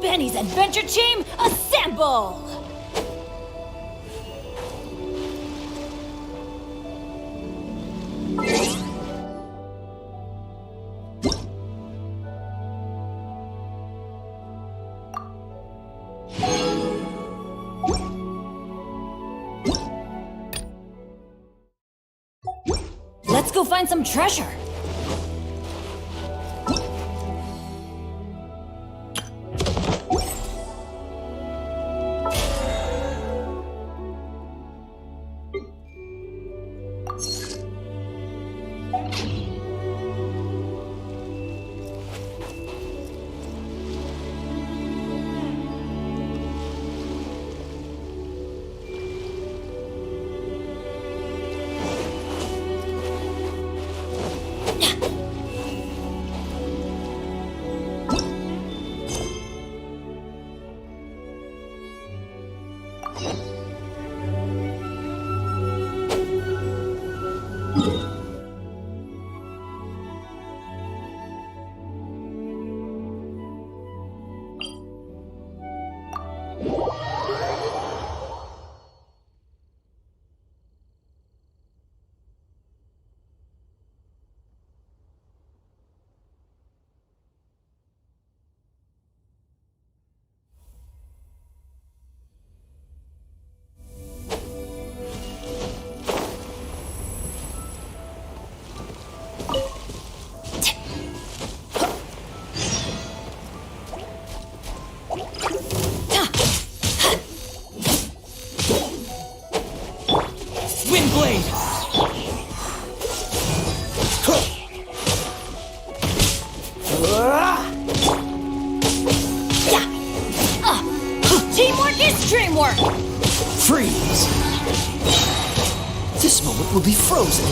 Benny's adventure team, assemble! Let's go find some treasure. Freeze! This moment will be frozen.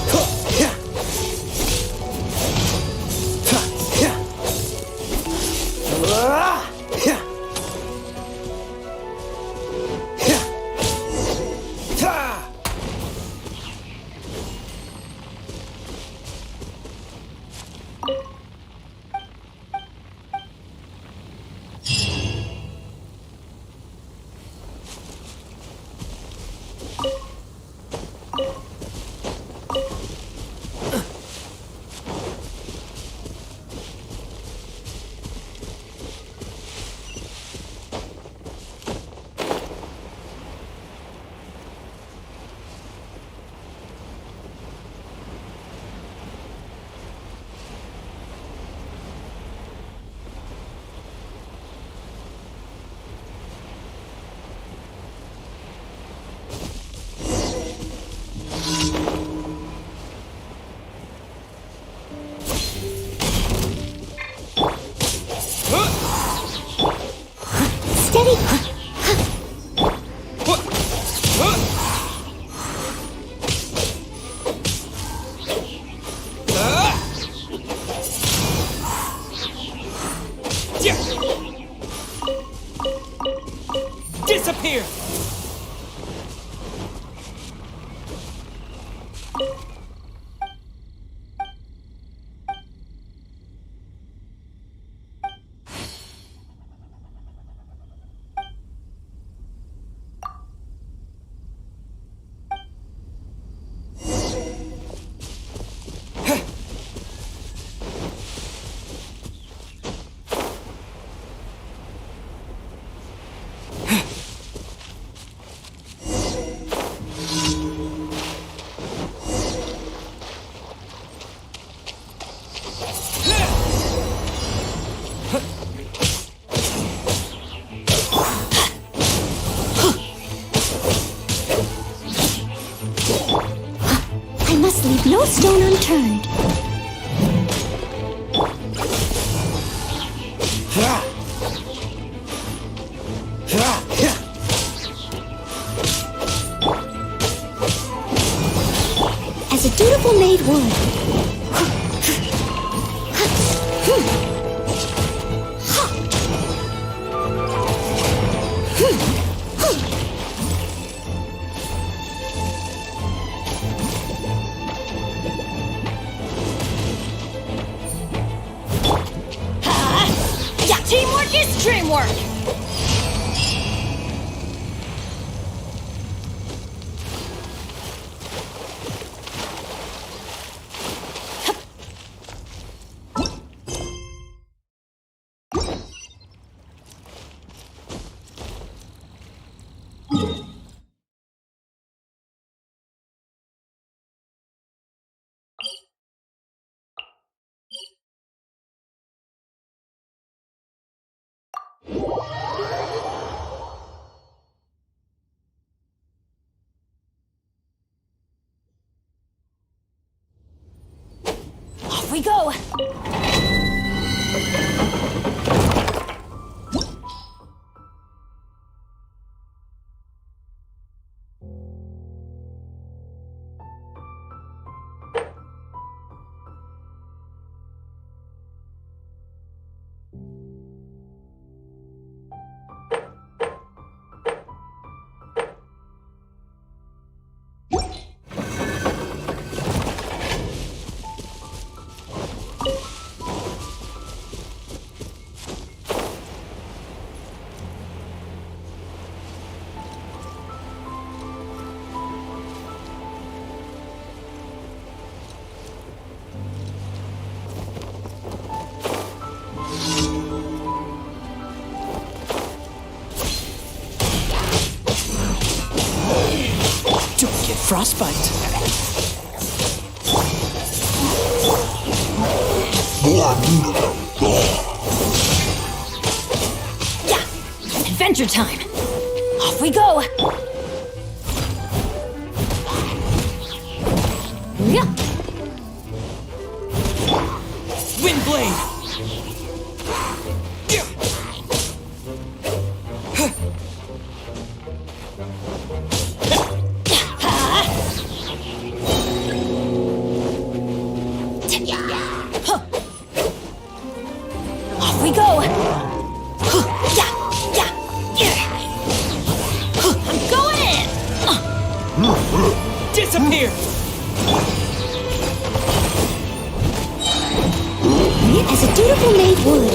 Disappear! Leave no stone unturned. As a dutiful maid would. Teamwork is dreamwork! Off we go! Don't get frostbite. Yeah! Adventure time! Off we go! Yeah! Wind blade. Off we go! Yeah! Yeah! Yeah! I'm going in! Disappear. As a dutiful maid would.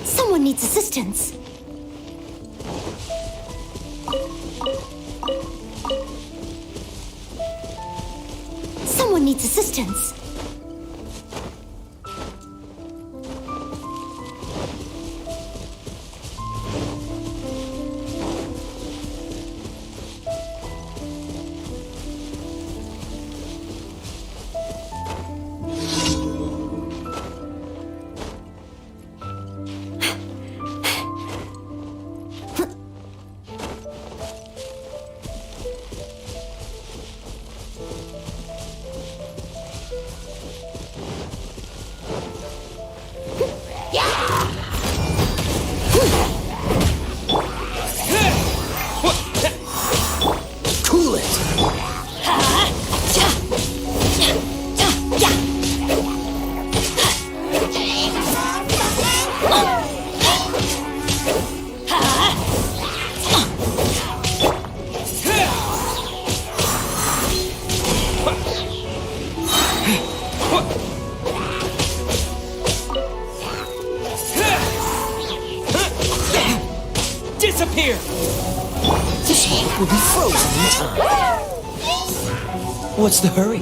Someone needs assistance. Someone needs assistance. Cool it. Disappear. This hope will be frozen in time. What's the hurry?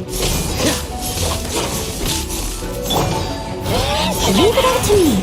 Leave it all to me.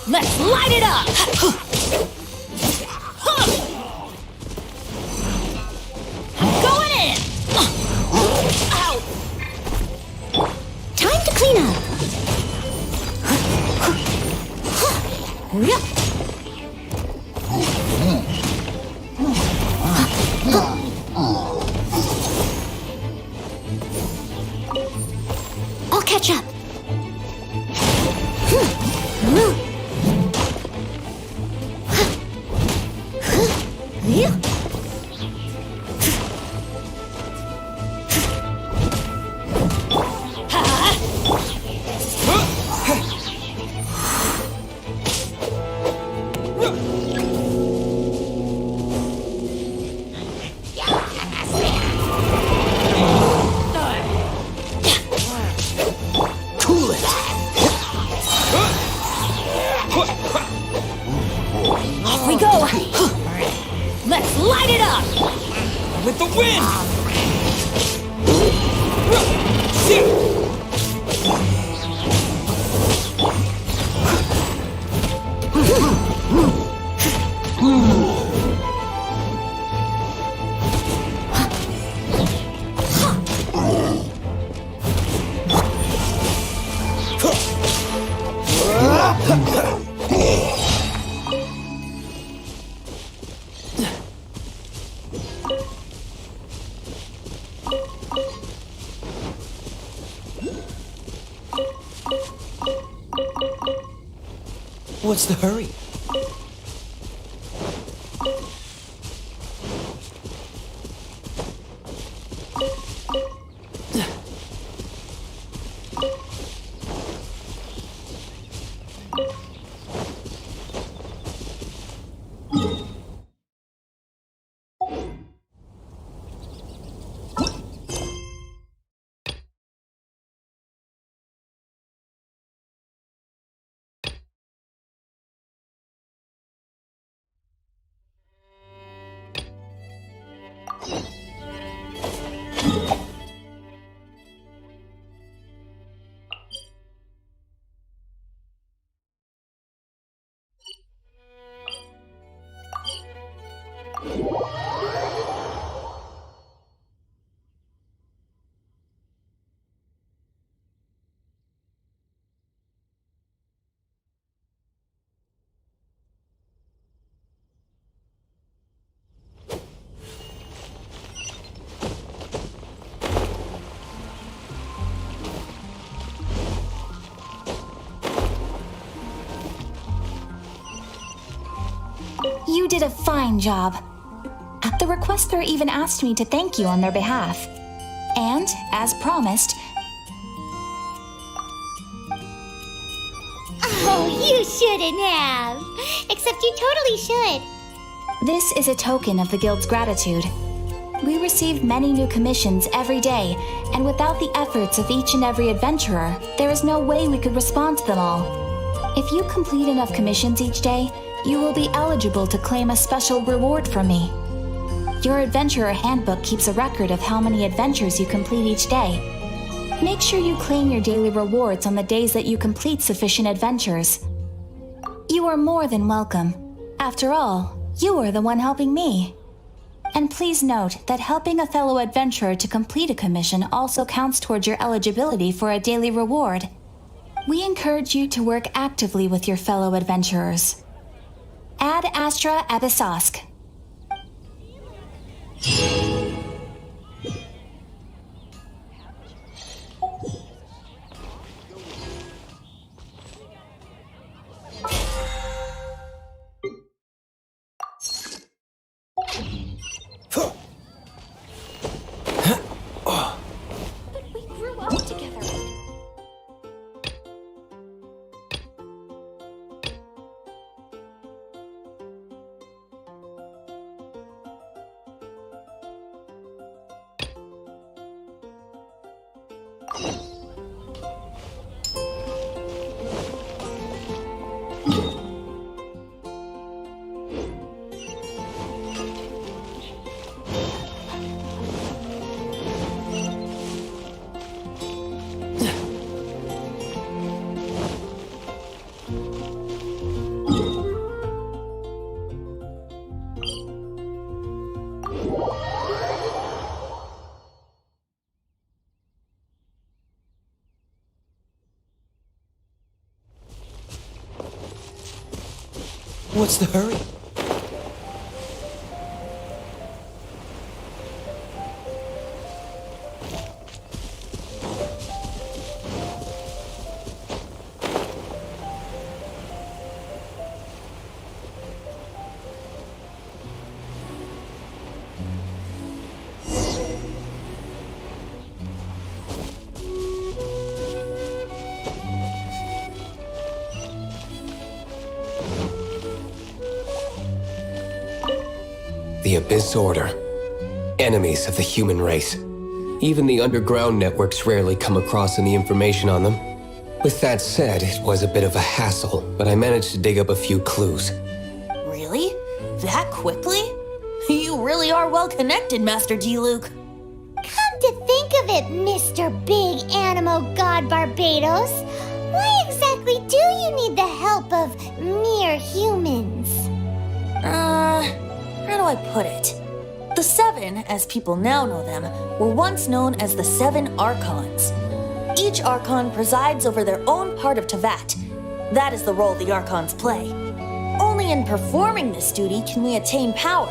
Let's light it up! I'm going in! Ow! Time to clean up. I'll catch up. Off we go! Let's light it up! With the wind! What's the hurry? You did a fine job. The requester even asked me to thank you on their behalf. And, as promised... Oh, you shouldn't have. Except you totally should. This is a token of the Guild's gratitude. We receive many new commissions every day, and without the efforts of each and every adventurer, there is no way we could respond to them all. If you complete enough commissions each day, you will be eligible to claim a special reward from me. Your adventurer handbook keeps a record of how many adventures you complete each day. Make sure you claim your daily rewards on the days that you complete sufficient adventures. You are more than welcome. After all, you are the one helping me. And please note that helping a fellow adventurer to complete a commission also counts towards your eligibility for a daily reward. We encourage you to work actively with your fellow adventurers. Ad Astra Abyssosque. But we grew up together. What's the hurry? The Abyss Order. Enemies of the human race. Even the underground networks rarely come across any information on them. With that said, it was a bit of a hassle, but I managed to dig up a few clues. Really? That quickly? You really are well connected, Master D. Luke. Come to think of it, Mr. Big Animal God Barbados, why exactly do you need the help of mere humans? How do I put it? The Seven, as people now know them, were once known as the Seven Archons. Each Archon presides over their own part of Teyvat. That is the role the Archons play. Only in performing this duty can we attain power.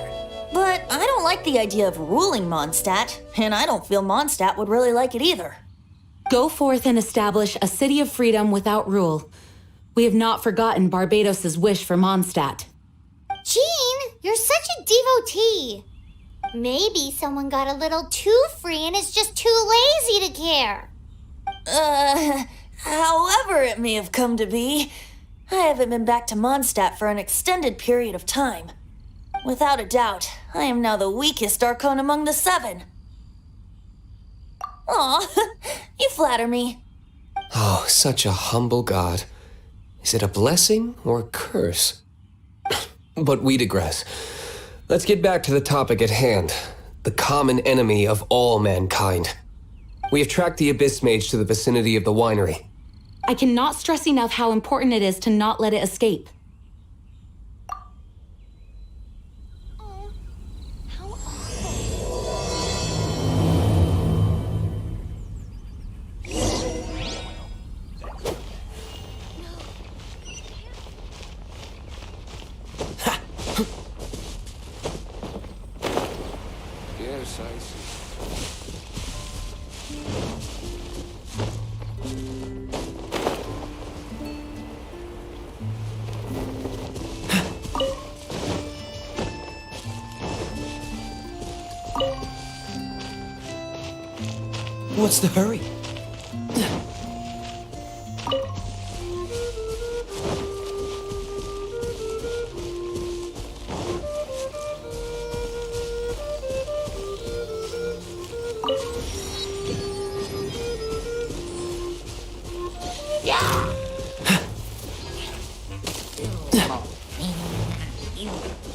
But I don't like the idea of ruling Mondstadt, and I don't feel Mondstadt would really like it either. Go forth and establish a city of freedom without rule. We have not forgotten Barbados's wish for Mondstadt. Jean, you're such a devotee. Maybe someone got a little too free and is just too lazy to care. However it may have come to be, I haven't been back to Mondstadt for an extended period of time. Without a doubt, I am now the weakest Archon among the Seven. Aw, you flatter me. Oh, such a humble god. Is it a blessing or a curse? But we digress. Let's get back to the topic at hand. The common enemy of all mankind. We have tracked the Abyss Mage to the vicinity of the winery. I cannot stress enough how important it is to not let it escape. Yes, I see. What's the hurry?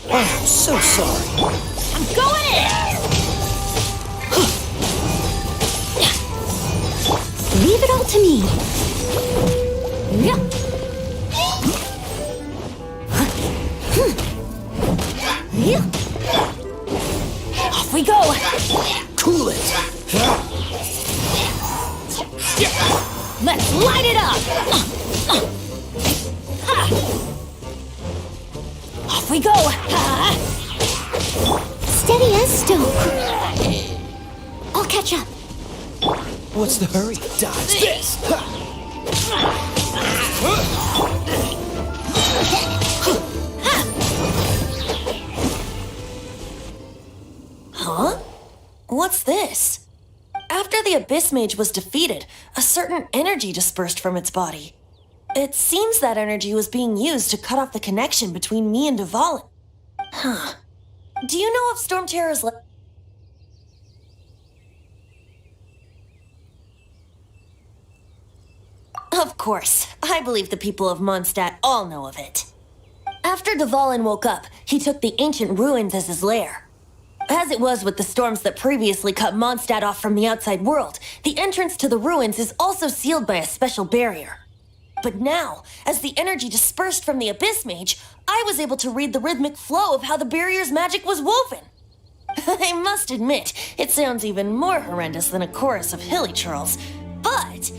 Oh, so sorry. I'm going in! Leave it all to me. Yeah. Yeah. we go! Cool it! Let's light it up! Off we go! Steady as stone. I'll catch up. What's the hurry? Dodge this! Huh? What's this? After the Abyss Mage was defeated, a certain energy dispersed from its body. It seems that energy was being used to cut off the connection between me and Dvalin. Huh. Do you know of Stormterror's Of course. I believe the people of Mondstadt all know of it. After Dvalin woke up, he took the ancient ruins as his lair. As it was with the storms that previously cut Mondstadt off from the outside world, the entrance to the ruins is also sealed by a special barrier. But now, as the energy dispersed from the Abyss Mage, I was able to read the rhythmic flow of how the barrier's magic was woven. I must admit, it sounds even more horrendous than a chorus of hilly churls, but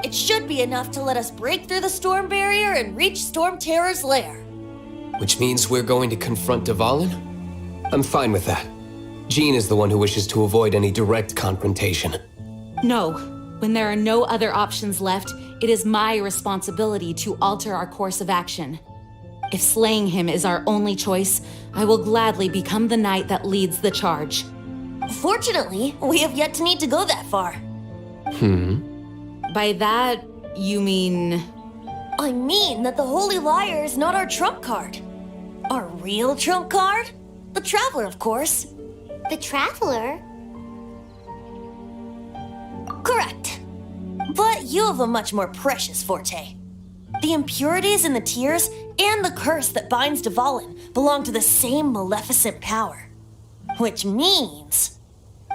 it should be enough to let us break through the storm barrier and reach Stormterror's lair. Which means we're going to confront Dvalin? I'm fine with that. Jean is the one who wishes to avoid any direct confrontation. No. When there are no other options left, it is my responsibility to alter our course of action. If slaying him is our only choice, I will gladly become the knight that leads the charge. Fortunately, we have yet to need to go that far. By that, you mean... I mean that the Holy Liar is not our trump card. Our real trump card? The Traveler, of course. The Traveler? Correct. But you have a much more precious forte. The impurities in the tears and the curse that binds Dvalin belong to the same maleficent power. Which means...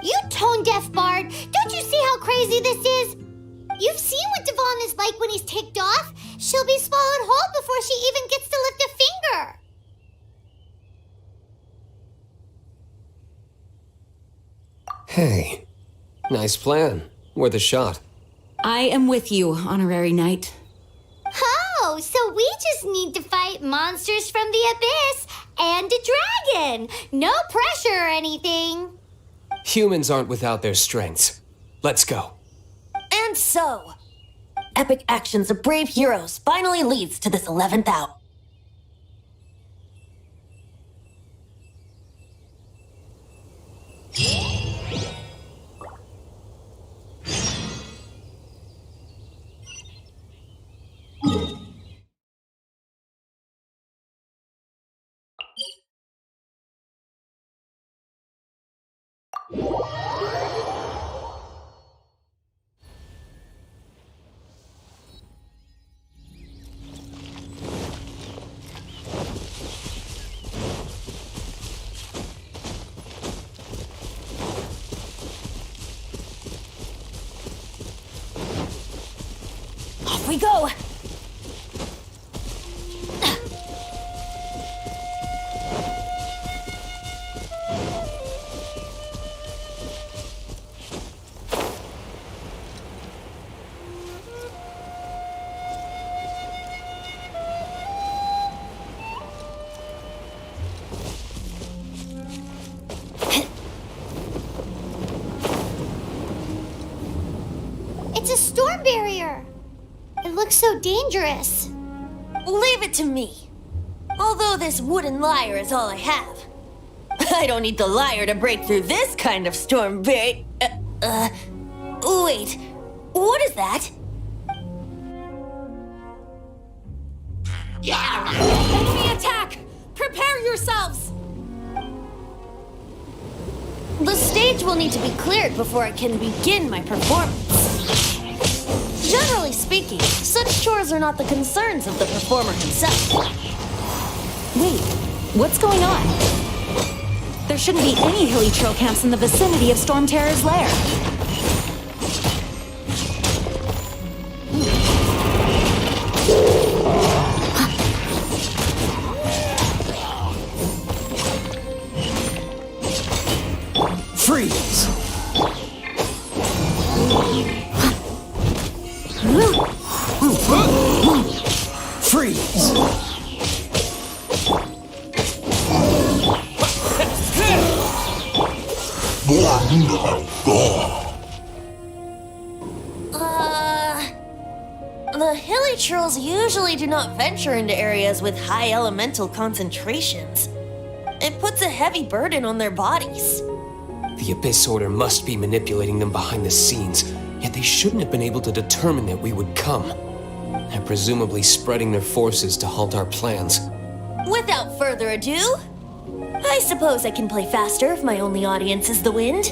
You tone-deaf bard! Don't you see how crazy this is? You've seen what Dvalin is like when he's ticked off. She'll be swallowed whole before she even gets to lift a finger. Hey, nice plan. Worth a shot. I am with you, honorary knight. Oh, so we just need to fight monsters from the abyss and a dragon. No pressure or anything. Humans aren't without their strengths. Let's go. And so, epic actions of brave heroes finally leads to this 11th hour. Off we go! It's a storm barrier. It looks so dangerous. Leave it to me. Although this wooden lyre is all I have. I don't need the lyre to break through this kind of storm wait, what is that? Enemy attack! Prepare yourselves! The stage will need to be cleared before I can begin my performance. Generally speaking, such chores are not the concerns of the performer himself. Wait, what's going on? There shouldn't be any hilly trail camps in the vicinity of Stormterror's lair. Freeze! Freeze! The hilly trolls usually do not venture into areas with high elemental concentrations. It puts a heavy burden on their bodies. The Abyss Order must be manipulating them behind the scenes, yet they shouldn't have been able to determine that we would come. They're presumably spreading their forces to halt our plans. Without further ado, I suppose I can play faster if my only audience is the wind.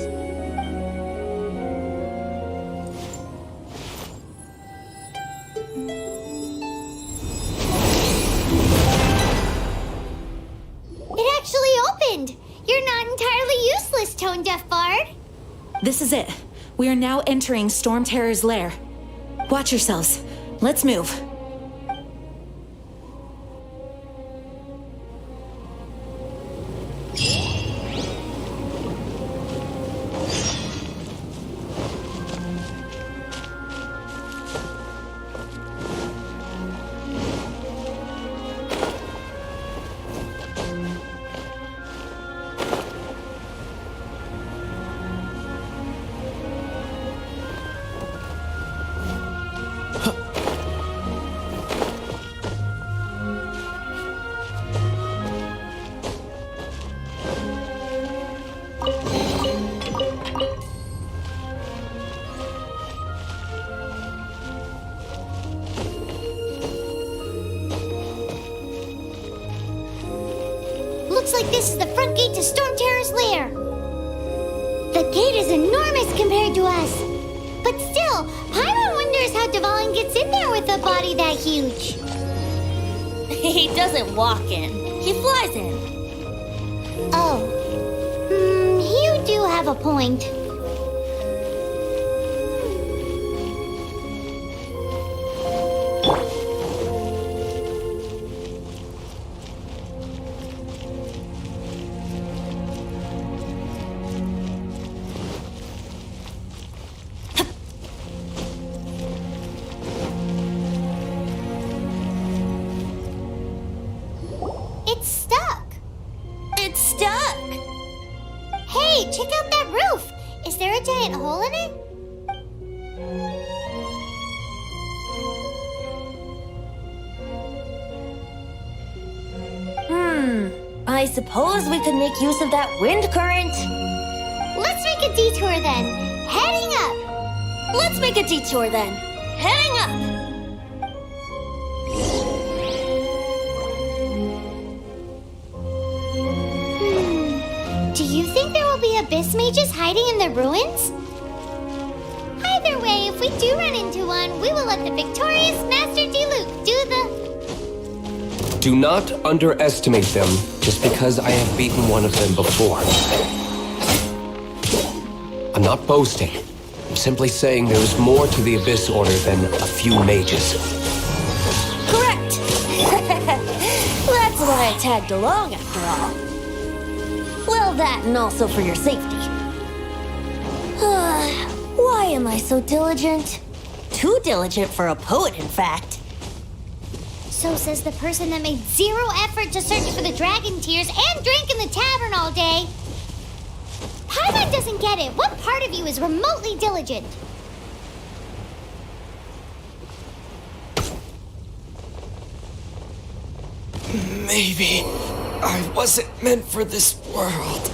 It actually opened! You're not entirely useless, Tone Deaf Bard. This is it. We are now entering Stormterror's lair. Watch yourselves. Let's move. Looks like this is the front gate to Stormterror's lair. The gate is enormous compared to us. But still, Paimon wonders how Dvalin gets in there with a body that huge. He doesn't walk in, he flies in. Oh. You do have a point. It's stuck. It's stuck! Hey, check out that roof. Is there a giant hole in it? I suppose we could make use of that wind current. Let's make a detour then. Heading up. Let's make a detour then. Heading up! Do you think there will be abyss mages hiding in the ruins? Either way, if we do run into one, we will let the victorious Master Diluc do the... Do not underestimate them just because I have beaten one of them before. I'm not boasting. I'm simply saying there is more to the Abyss Order than a few mages. Correct! That's why I tagged along after all. Well, that and also for your safety. Why am I so diligent? Too diligent for a poet, in fact. So says the person that made zero effort to search for the dragon tears and drank in the tavern all day. Paimon doesn't get it. What part of you is remotely diligent? Maybe I wasn't meant for this world.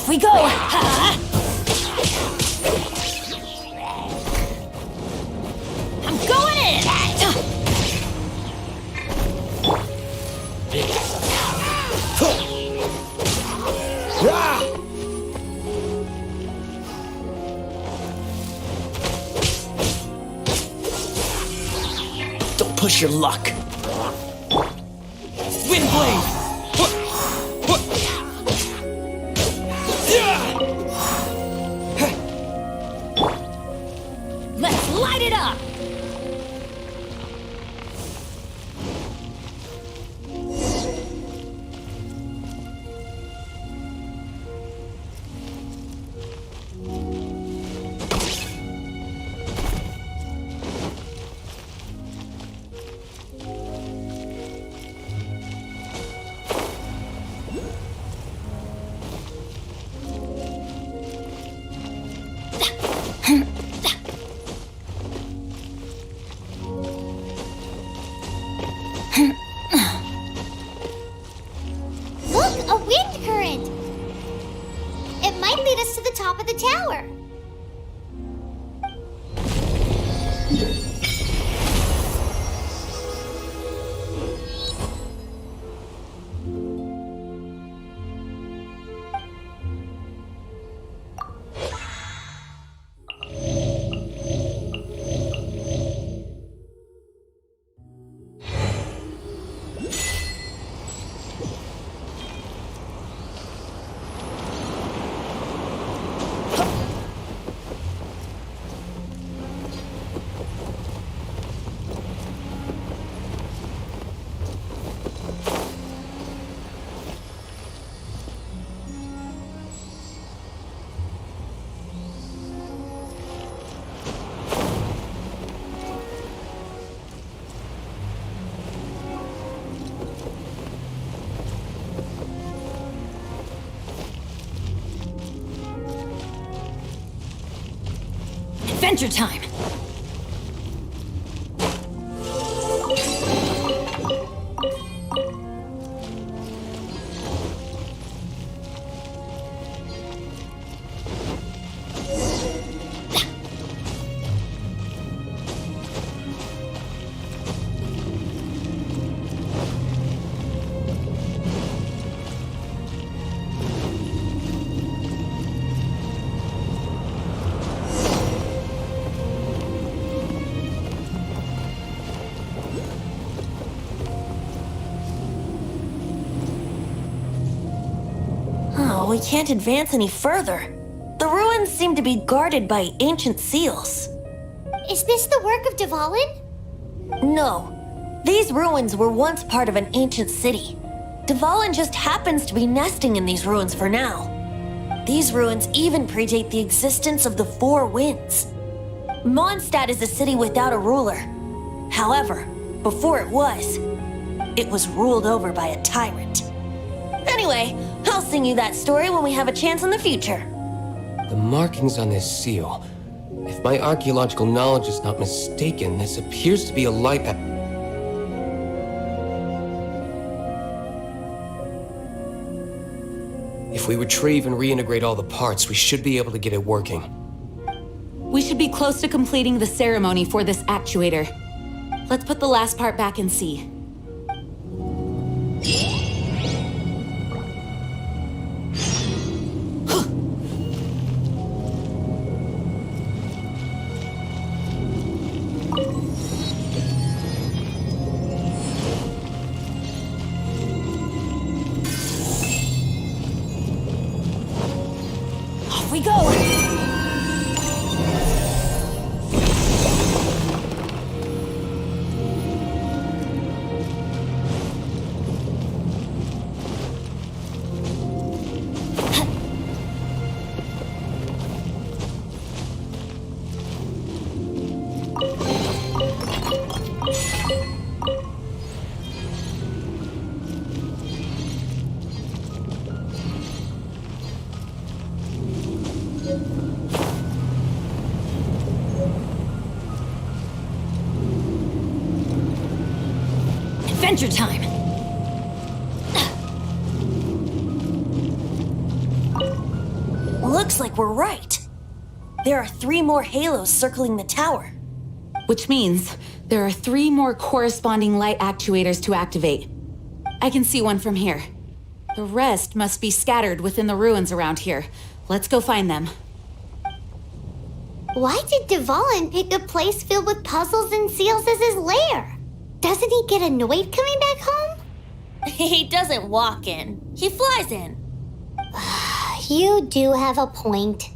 Off we go! Ha! I'm going in! Don't push your luck. Windblade! Let's light it up! Look, a wind current! It might lead us to the top of the tower. Adventure time! Oh, we can't advance any further. The ruins seem to be guarded by ancient seals. Is this the work of Dvalin? No. These ruins were once part of an ancient city. Dvalin just happens to be nesting in these ruins for now. These ruins even predate the existence of the Four Winds. Mondstadt is a city without a ruler. However, before it was ruled over by a tyrant. Anyway, I'll sing you that story when we have a chance in the future. The markings on this seal. If my archaeological knowledge is not mistaken, this appears to be a light. If we retrieve and reintegrate all the parts, we should be able to get it working. We should be close to completing the ceremony for this actuator. Let's put the last part back and see. Off we go! Adventure time! looks like we're right. There are 3 more halos circling the tower. Which means there are 3 more corresponding light actuators to activate. I can see one from here. The rest must be scattered within the ruins around here. Let's go find them. Why did Dvalin pick a place filled with puzzles and seals as his lair? Doesn't he get annoyed coming back home? He doesn't walk in. He flies in. You do have a point.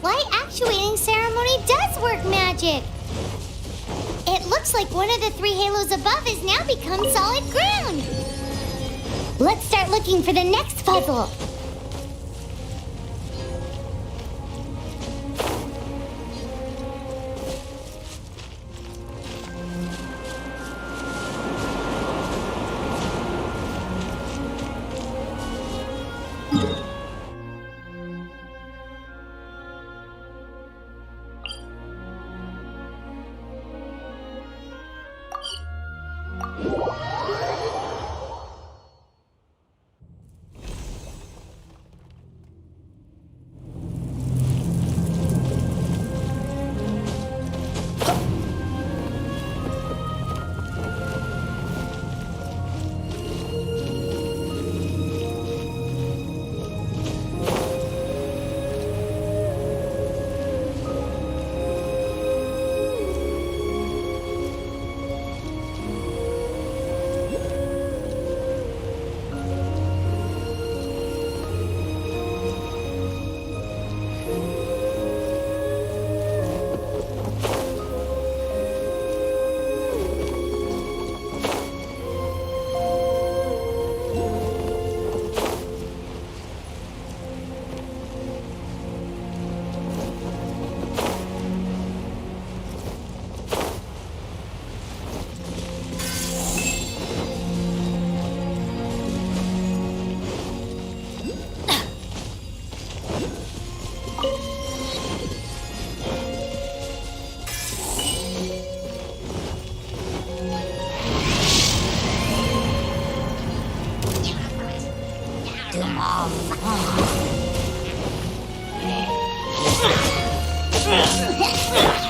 light actuating ceremony does work magic. It looks like one of the 3 halos above has now become solid ground. Let's start looking for the next puzzle.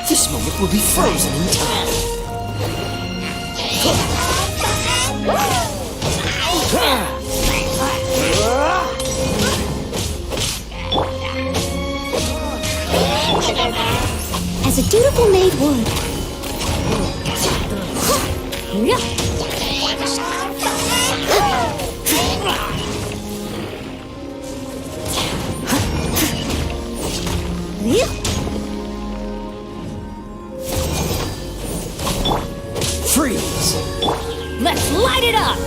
This moment will be frozen in time. As a dutiful maid would. Freeze! Let's light it up!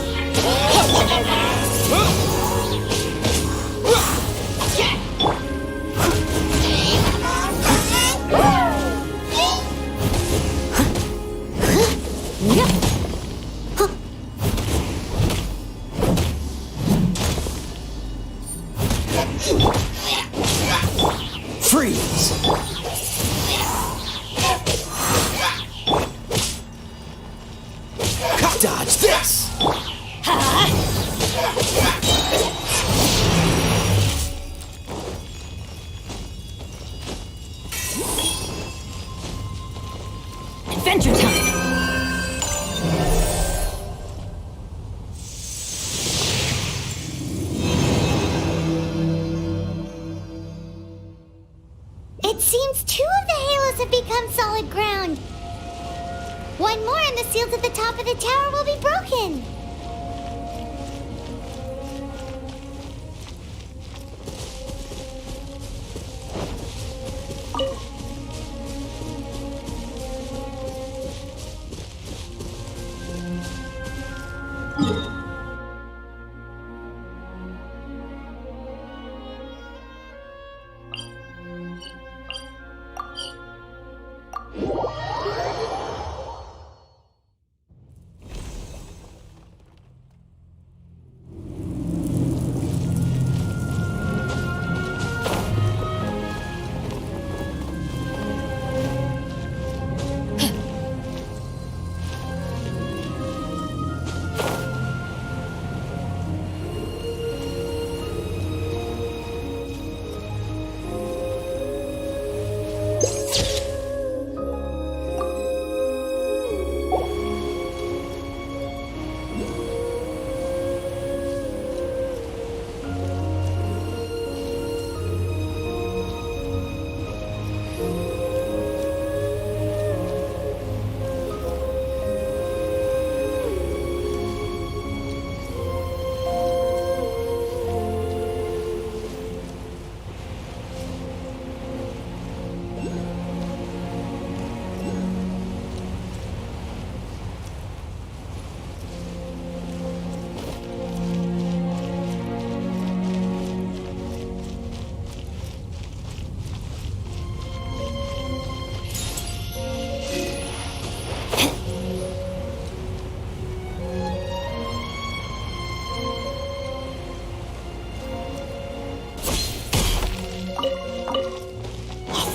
Freeze! Dodge this! Adventure time! It seems 2 of the halos have become solid ground. One more and the seals at the top of the tower will be broken.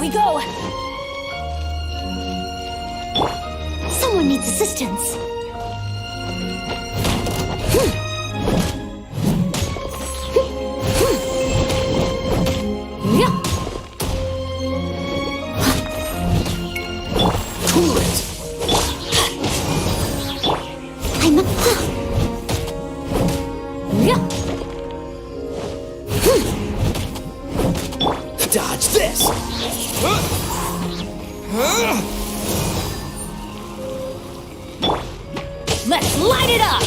We go! Someone needs assistance. Cool it! I'm a... Dodge this! Let's light it up!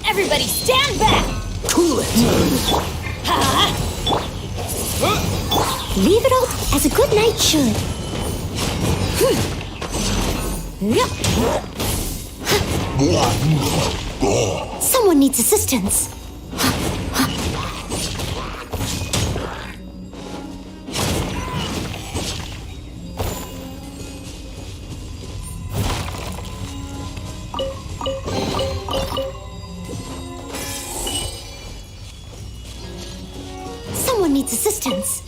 Everybody stand back! Cool it! Leave it all as a good knight should. Someone needs assistance. Someone needs assistance.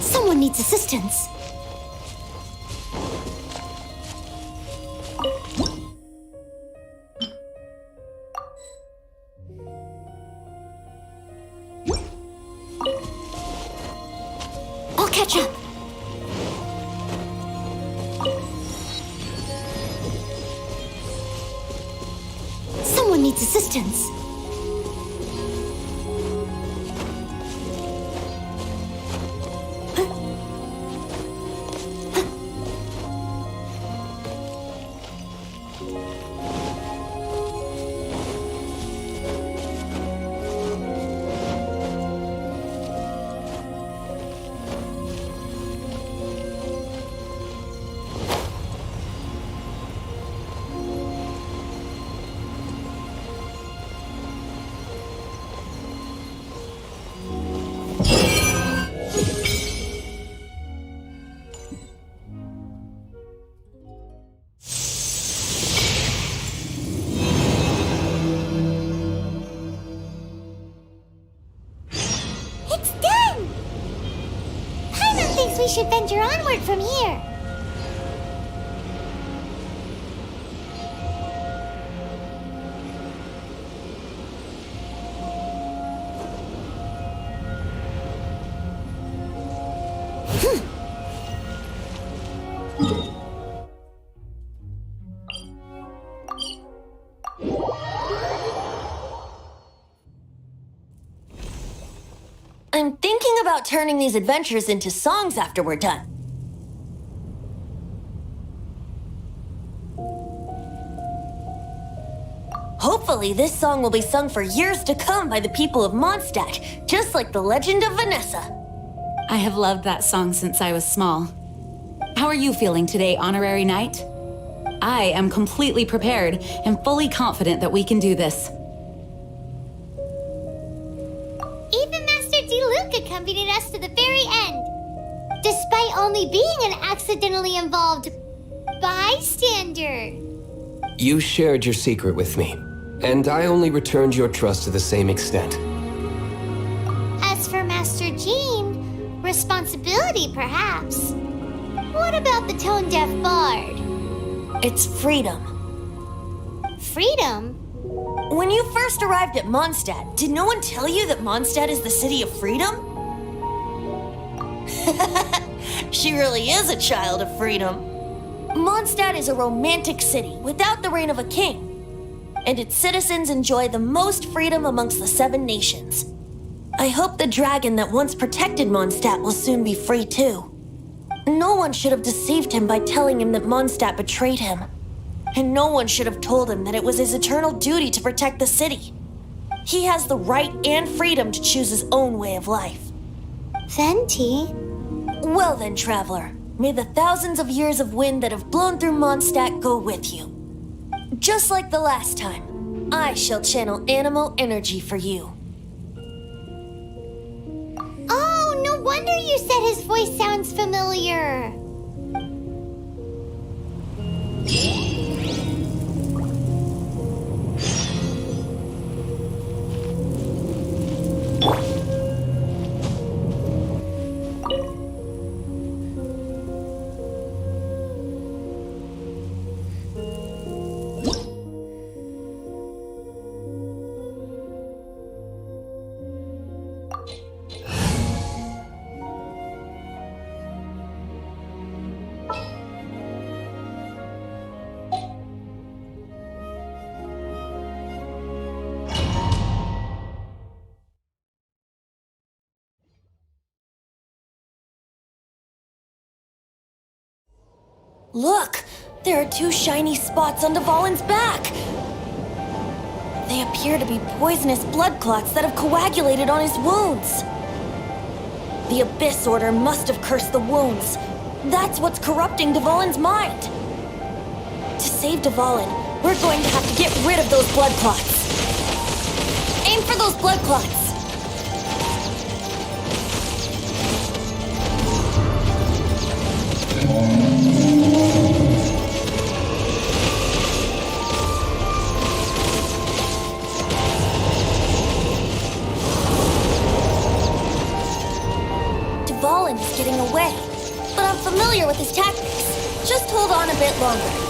Someone needs assistance. I'll catch up. Someone needs assistance. It's done! Paimon thinks we should venture onward from here. I'm thinking about turning these adventures into songs after we're done. Hopefully, this song will be sung for years to come by the people of Mondstadt, just like the legend of Vanessa. I have loved that song since I was small. How are you feeling today, Honorary Knight? I am completely prepared and fully confident that we can do this. Even Master D. Luke accompanied us to the very end, despite only being an accidentally involved bystander. You shared your secret with me, and I only returned your trust to the same extent. As for Master Jean, responsibility perhaps. What about the tone-deaf bard? It's freedom. Freedom? When you first arrived at Mondstadt, did no one tell you that Mondstadt is the city of freedom? She really is a child of freedom. Mondstadt is a romantic city without the reign of a king, and its citizens enjoy the most freedom amongst the 7 nations. I hope the dragon that once protected Mondstadt will soon be free too. No one should have deceived him by telling him that Mondstadt betrayed him. And no one should have told him that it was his eternal duty to protect the city. He has the right and freedom to choose his own way of life. Venti? Well then, traveler, may the thousands of years of wind that have blown through Mondstadt go with you. Just like the last time, I shall channel animal energy for you. Oh, no wonder you said his voice sounds familiar. Look! There are two shiny spots on Dvalin's back! They appear to be poisonous blood clots that have coagulated on his wounds. The Abyss Order must have cursed the wounds. That's what's corrupting Dvalin's mind. To save Dvalin, we're going to have to get rid of those blood clots. Aim for those blood clots. Dvalin is getting away, but I'm familiar with his tactics. Just hold on a bit longer.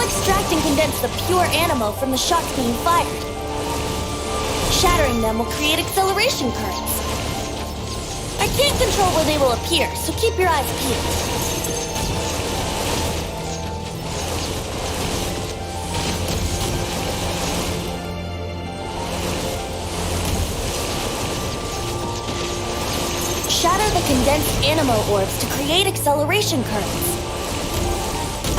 Extract and condense the pure animal from the shots being fired. Shattering them will create acceleration currents. I can't control where they will appear, so keep your eyes peeled. Shatter the condensed animal orbs to create acceleration currents.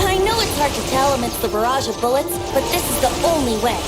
I know it's hard to tell amidst the barrage of bullets, but this is the only way.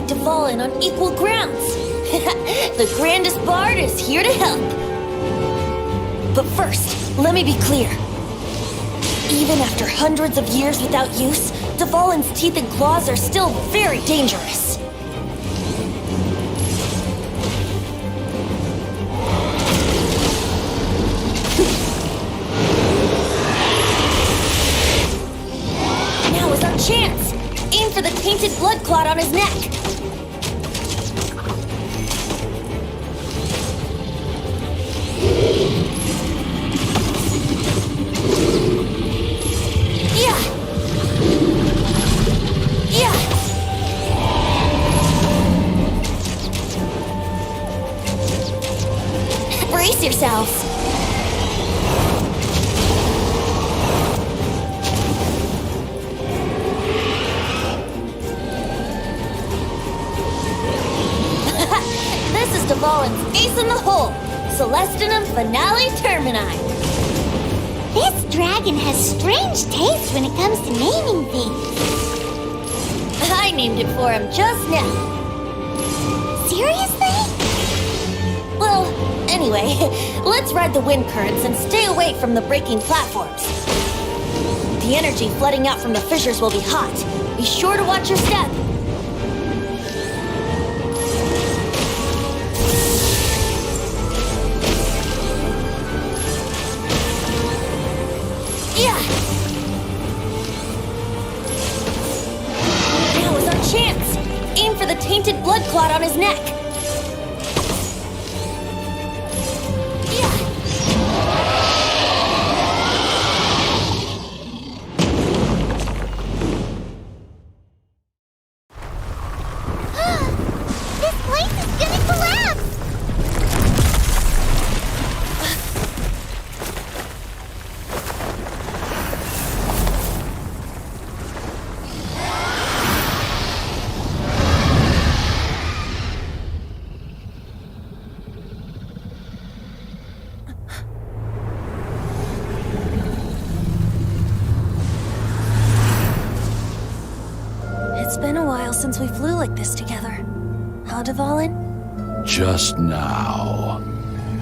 Dvalin on equal grounds. The grandest bard is here to help. But first, let me be clear. Even after hundreds of years without use, Dvalin's teeth and claws are still very dangerous. Now is our chance! Aim for the tainted blood clot on his neck! Yeah! Yeah! Brace yourselves! This is Dvalin's ace in the hole! Celestinum Finale Termini! This dragon has strange taste when it comes to naming things. I named it for him just now. Seriously? Well, anyway, let's ride the wind currents and stay away from the breaking platforms. The energy flooding out from the fissures will be hot. Be sure to watch your step. Yeah! Now is our chance! Aim for the tainted blood clot on his neck! This place is gonna collapse! It's been a while since we flew like this together. Huh, Dvalin? Just now.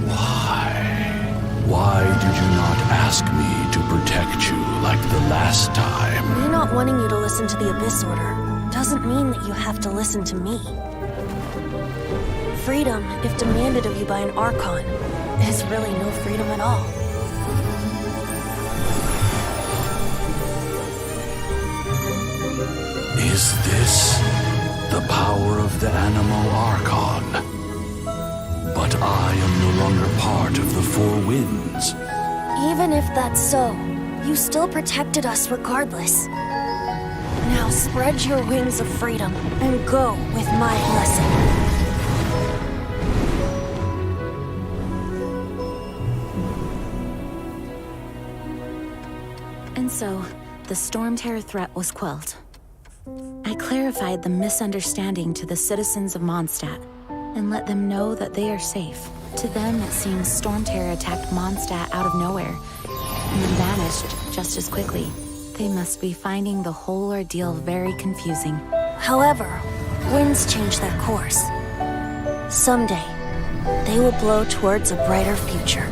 Why? Why did you not ask me to protect you like the last time? Me not wanting you to listen to the Abyss Order doesn't mean that you have to listen to me. Freedom, if demanded of you by an Archon, is really no freedom at all. Is this the power of the Animal Archon? But I am no longer part of the Four Winds. Even if that's so, you still protected us regardless. Now spread your wings of freedom and go with my blessing. And so, the Stormterror threat was quelled. I clarified the misunderstanding to the citizens of Mondstadt and let them know that they are safe. To them, it seems Stormterror attacked Mondstadt out of nowhere and then vanished just as quickly. They must be finding the whole ordeal very confusing. However, winds change their course. Someday, they will blow towards a brighter future.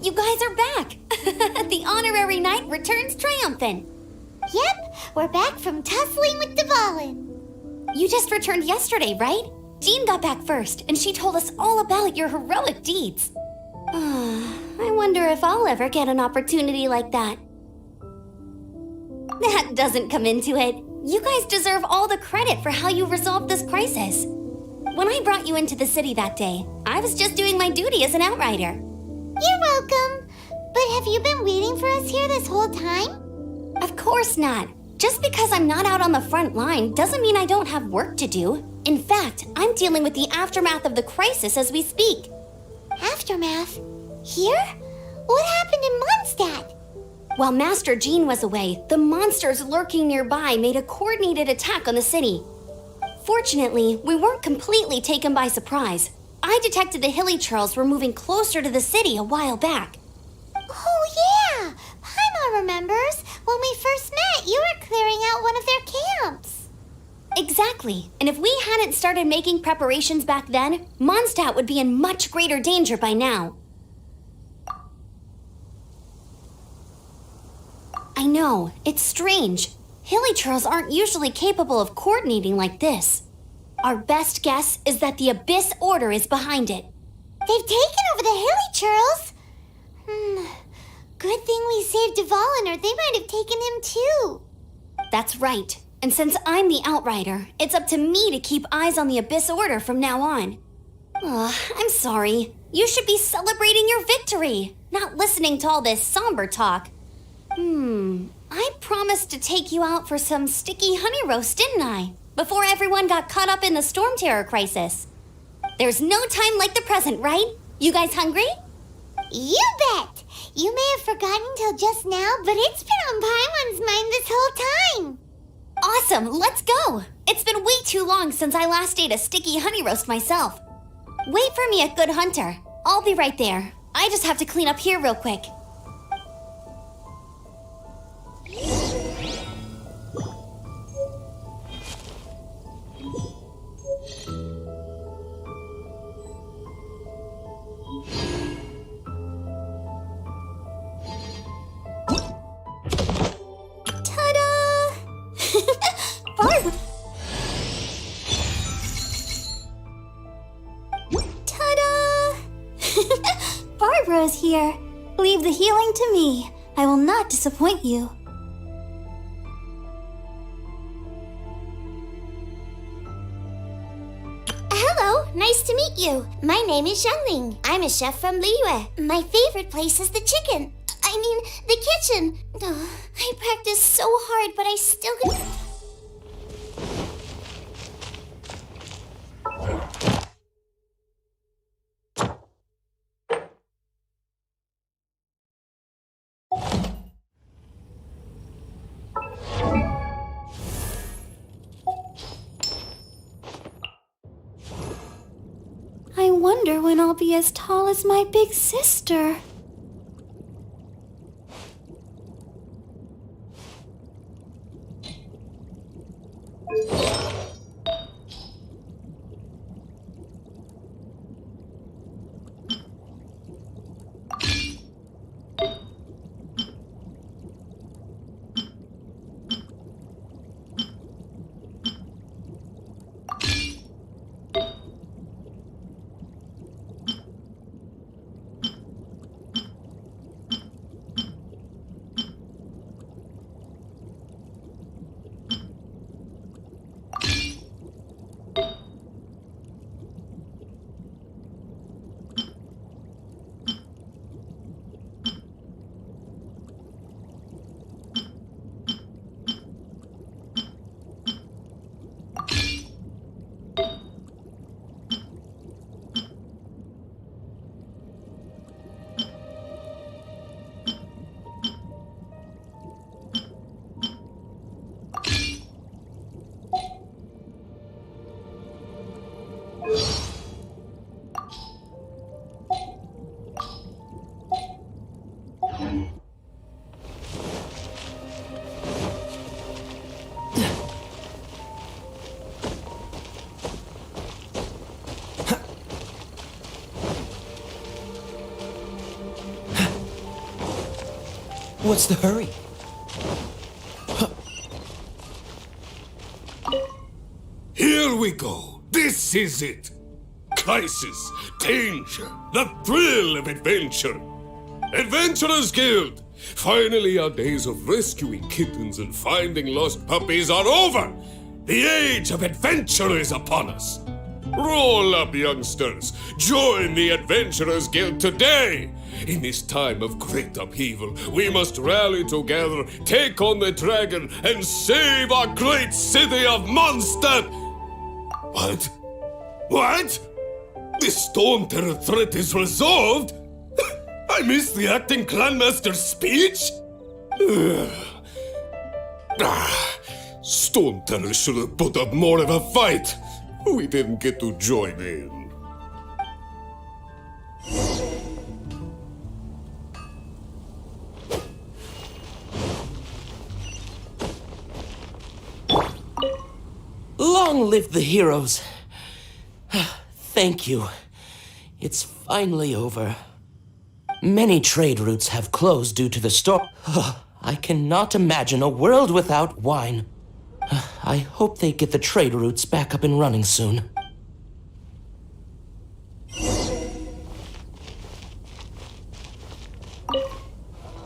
You guys are back! The honorary knight returns triumphant. Yep, we're back from tussling with Dvalin. You just returned yesterday, right? Jean got back first, and she told us all about your heroic deeds. I wonder if I'll ever get an opportunity like that. That doesn't come into it. You guys deserve all the credit for how you resolved this crisis. When I brought you into the city that day, I was just doing my duty as an outrider. You're welcome. But have you been waiting for us here this whole time? Of course not. Just because I'm not out on the front line doesn't mean I don't have work to do. In fact, I'm dealing with the aftermath of the crisis as we speak. Aftermath? Here? What happened in Mondstadt? While Master Jean was away, the monsters lurking nearby made a coordinated attack on the city. Fortunately, we weren't completely taken by surprise. I detected the Hilly Churls were moving closer to the city a while back. Oh, yeah! Paimon remembers. When we first met, you were clearing out one of their camps. Exactly. And if we hadn't started making preparations back then, Mondstadt would be in much greater danger by now. I know, it's strange. Hilly Churls aren't usually capable of coordinating like this. Our best guess is that the Abyss Order is behind it. They've taken over the Hilly Churls? Good thing we saved Duvall, or they might have taken him too. That's right. And since I'm the Outrider, it's up to me to keep eyes on the Abyss Order from now on. I'm sorry. You should be celebrating your victory, not listening to all this somber talk. I promised to take you out for some sticky honey roast, didn't I? Before everyone got caught up in the Stormterror crisis. There's no time like the present, right? You guys hungry? You bet! You may have forgotten till just now, but it's been on Paimon's mind this whole time. Awesome, let's go! It's been way too long since I last ate a sticky honey roast myself. Wait for me at Good Hunter. I'll be right there. I just have to clean up here real quick. Barb! Ta-da! Barbara is here. Leave the healing to me. I will not disappoint you. Hello, nice to meet you. My name is Xiangling. I'm a chef from Liyue. My favorite place is the chicken. The kitchen. I practiced so hard, but I still could... I wonder when I'll be as tall as my big sister. What's the hurry? Here we go. This is it. Crisis, danger, the thrill of adventure. Adventurers Guild! Finally, our days of rescuing kittens and finding lost puppies are over. The age of adventure is upon us. Roll up, youngsters. Join the Adventurers Guild today. In this time of great upheaval, we must rally together, take on the dragon, and save our great city of Mondstadt. What? What? The Stormterror threat is resolved? I missed the acting clanmaster's speech? Stormterror should have put up more of a fight. We didn't get to join in. Long live the heroes. Thank you. It's finally over. Many trade routes have closed due to the storm. I cannot imagine a world without wine. I hope they get the trade routes back up and running soon.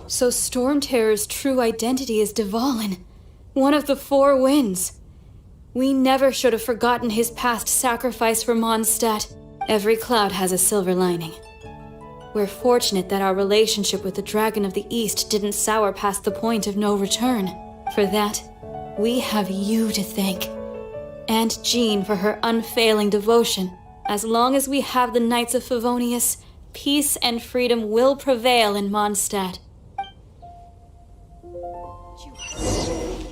So Stormterror's true identity is Dvalin, one of the four winds. We never should have forgotten his past sacrifice for Mondstadt. Every cloud has a silver lining. We're fortunate that our relationship with the Dragon of the East didn't sour past the point of no return. For that, we have you to thank. And Jean for her unfailing devotion. As long as we have the Knights of Favonius, peace and freedom will prevail in Mondstadt.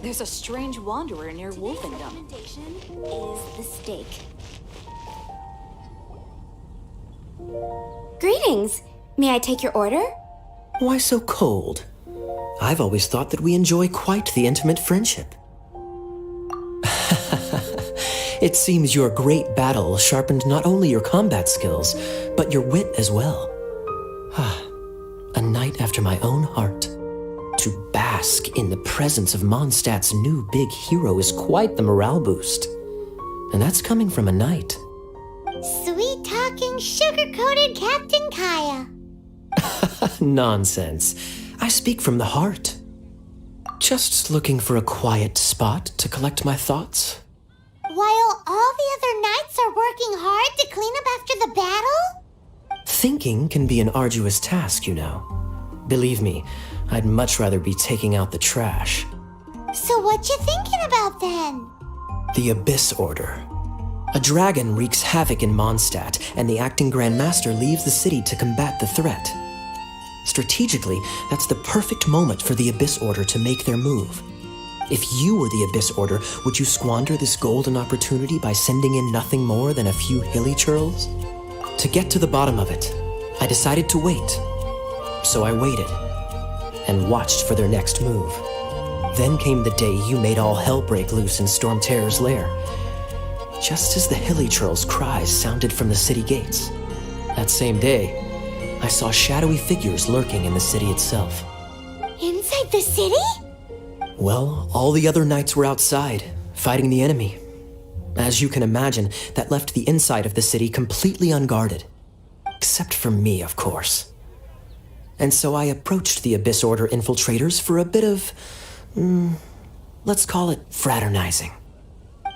There's a strange wanderer near Wolfendom. Is the steak. Greetings. May I take your order? Why so cold? I've always thought that we enjoy quite the intimate friendship. It seems your great battle sharpened not only your combat skills, but your wit as well. A knight after my own heart. To bask in the presence of Mondstadt's new big hero is quite the morale boost. And that's coming from a knight. Sweet-talking, sugar-coated Captain Kaya. Nonsense. I speak from the heart. Just looking for a quiet spot to collect my thoughts. While all the other knights are working hard to clean up after the battle? Thinking can be an arduous task, you know. Believe me, I'd much rather be taking out the trash. So what you thinking about then? The Abyss Order. A dragon wreaks havoc in Mondstadt, and the acting Grand Master leaves the city to combat the threat. Strategically, that's the perfect moment for the Abyss Order to make their move. If you were the Abyss Order, would you squander this golden opportunity by sending in nothing more than a few hilly churls? To get to the bottom of it, I decided to wait. So I waited, and watched for their next move. Then came the day you made all hell break loose in Stormterror's lair. Just as the hilly churls' cries sounded from the city gates. That same day, I saw shadowy figures lurking in the city itself. Inside the city? Well, all the other knights were outside, fighting the enemy. As you can imagine, that left the inside of the city completely unguarded. Except for me, of course. And so I approached the Abyss Order infiltrators for a bit of, let's call it fraternizing.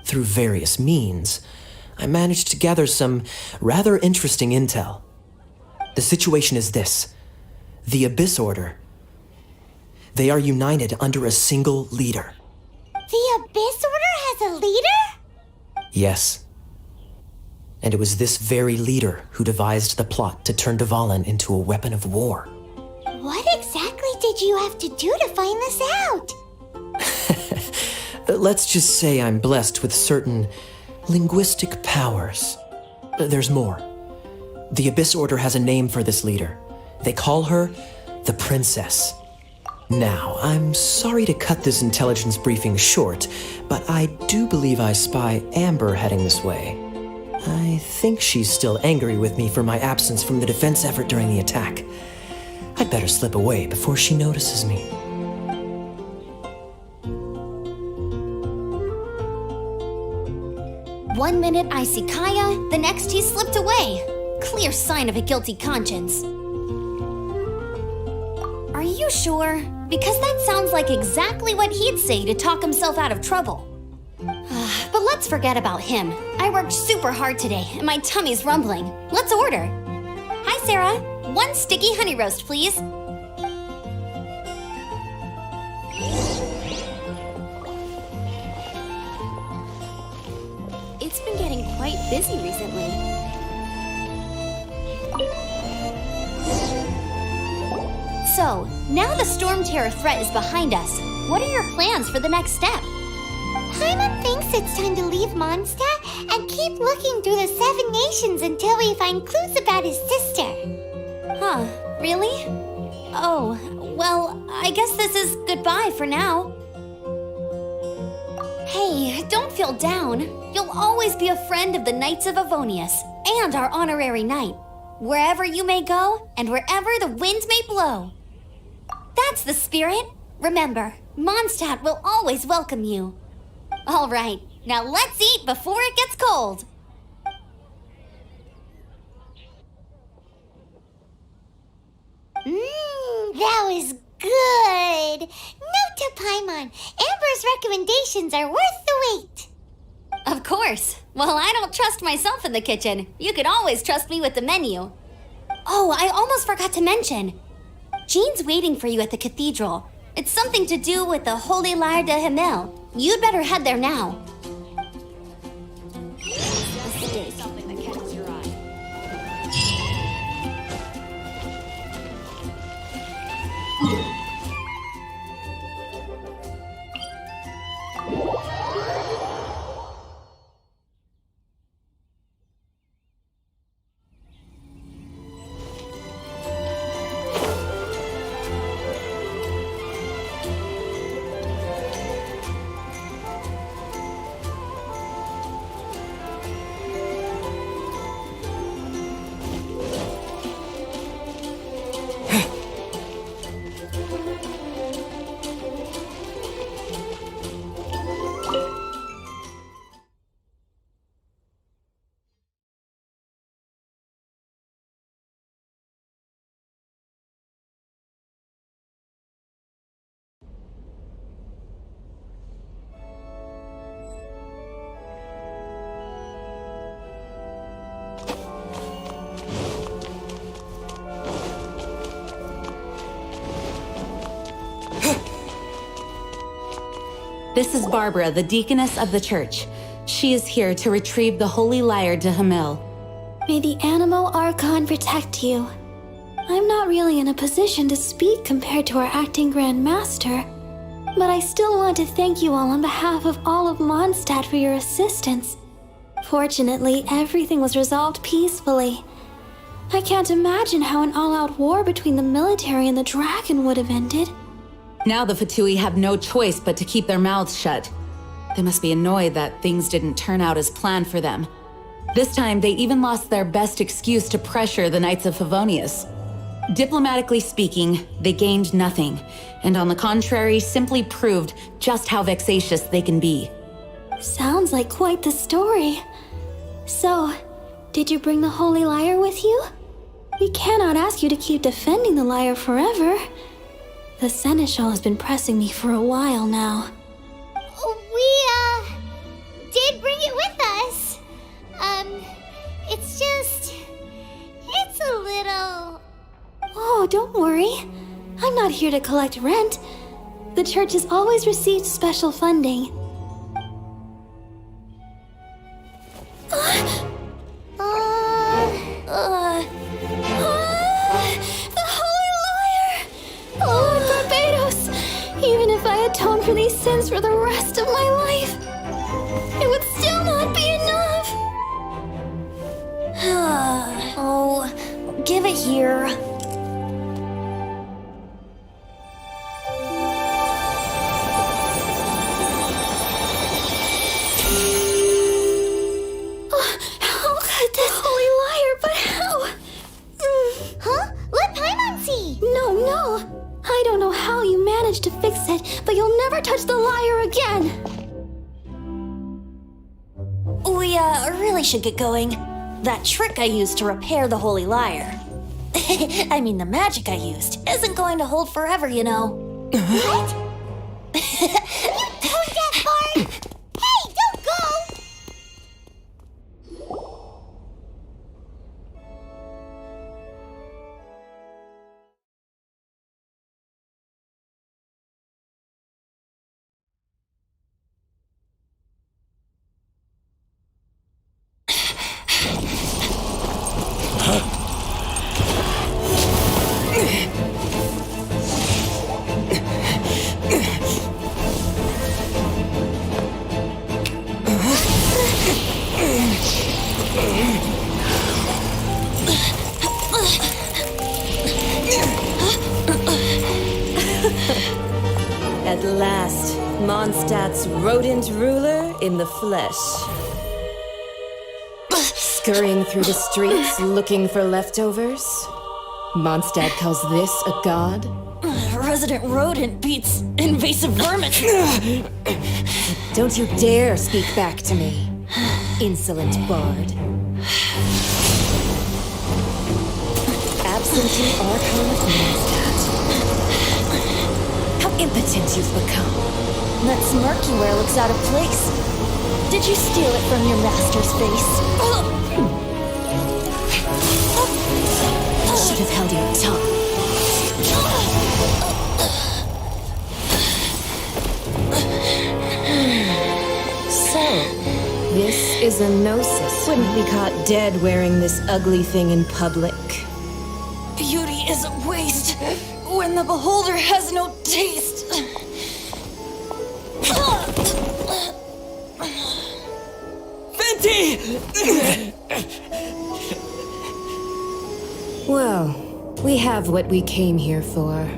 Through various means, I managed to gather some rather interesting intel. The situation is this. The Abyss Order, they are united under a single leader. The Abyss Order has a leader? Yes. And it was this very leader who devised the plot to turn Dvalin into a weapon of war. What exactly did you have to do to find this out? Let's just say I'm blessed with certain linguistic powers. There's more. The Abyss Order has a name for this leader. They call her the Princess. Now, I'm sorry to cut this intelligence briefing short, but I do believe I spy Amber heading this way. I think she's still angry with me for my absence from the defense effort during the attack. I'd better slip away before she notices me. One minute I see Kaya, the next he's slipped away. Clear sign of a guilty conscience. Are you sure? Because that sounds like exactly what he'd say to talk himself out of trouble. But let's forget about him. I worked super hard today, and my tummy's rumbling. Let's order. Hi, Sarah. 1 sticky honey roast, please. It's been getting quite busy recently. So, now the Stormterror threat is behind us. What are your plans for the next step? Paimon thinks it's time to leave Mondstadt and keep looking through the 7 nations until we find clues about his sister. Huh, really? Oh, well, I guess this is goodbye for now. Hey, don't feel down. You'll always be a friend of the Knights of Avonius and our honorary knight, wherever you may go and wherever the winds may blow. That's the spirit. Remember, Mondstadt will always welcome you. All right, now let's eat before it gets cold. That was good. Note to Paimon, Amber's recommendations are worth the wait. Of course. Well, I don't trust myself in the kitchen. You can always trust me with the menu. Oh, I almost forgot to mention. Jean's waiting for you at the cathedral. It's something to do with the Holy Lyre de Himmel. You'd better head there now. Something that catches your eye. This is Barbara, the deaconess of the church. She is here to retrieve the Holy Lyre de Himmel. May the Animo Archon protect you. I'm not really in a position to speak compared to our acting Grand Master, but I still want to thank you all on behalf of all of Mondstadt for your assistance. Fortunately, everything was resolved peacefully. I can't imagine how an all-out war between the military and the dragon would have ended. Now the Fatui have no choice but to keep their mouths shut. They must be annoyed that things didn't turn out as planned for them. This time, they even lost their best excuse to pressure the Knights of Favonius. Diplomatically speaking, they gained nothing, and on the contrary, simply proved just how vexatious they can be. Sounds like quite the story. So, did you bring the Holy Lyre with you? We cannot ask you to keep defending the lyre forever. The Seneschal has been pressing me for a while now. We, did bring it with us. It's a little... Oh, don't worry. I'm not here to collect rent. The church has always received special funding. The Holy Lyre! Lord Barbados! Even if I atone for these sins for the rest of my life, it would still not be enough! Oh, give it here. How could this Holy Lyre, but how? Huh? Let Paimon see! No. I don't know how you managed to fix it, but you'll never touch the lyre again! We, really should get going. That trick I used to repair the Holy Lyre. I mean, the magic I used isn't going to hold forever, you know. What? Tone deaf, Bard! Hey, don't go! At last, Mondstadt's rodent ruler in the flesh. Scurrying through the streets looking for leftovers? Mondstadt calls this a god? Resident rodent beats invasive vermin. Don't you dare speak back to me, insolent bard. Absentee Archon of Mondstadt. How impotent you've become. That smirk you wear looks out of place. Did you steal it from your master's face? Should have held your tongue. So, this is a gnosis. Wouldn't be caught dead wearing this ugly thing in public. Beauty is a waste when the beholder has no taste. Venti! Well, we have what we came here for.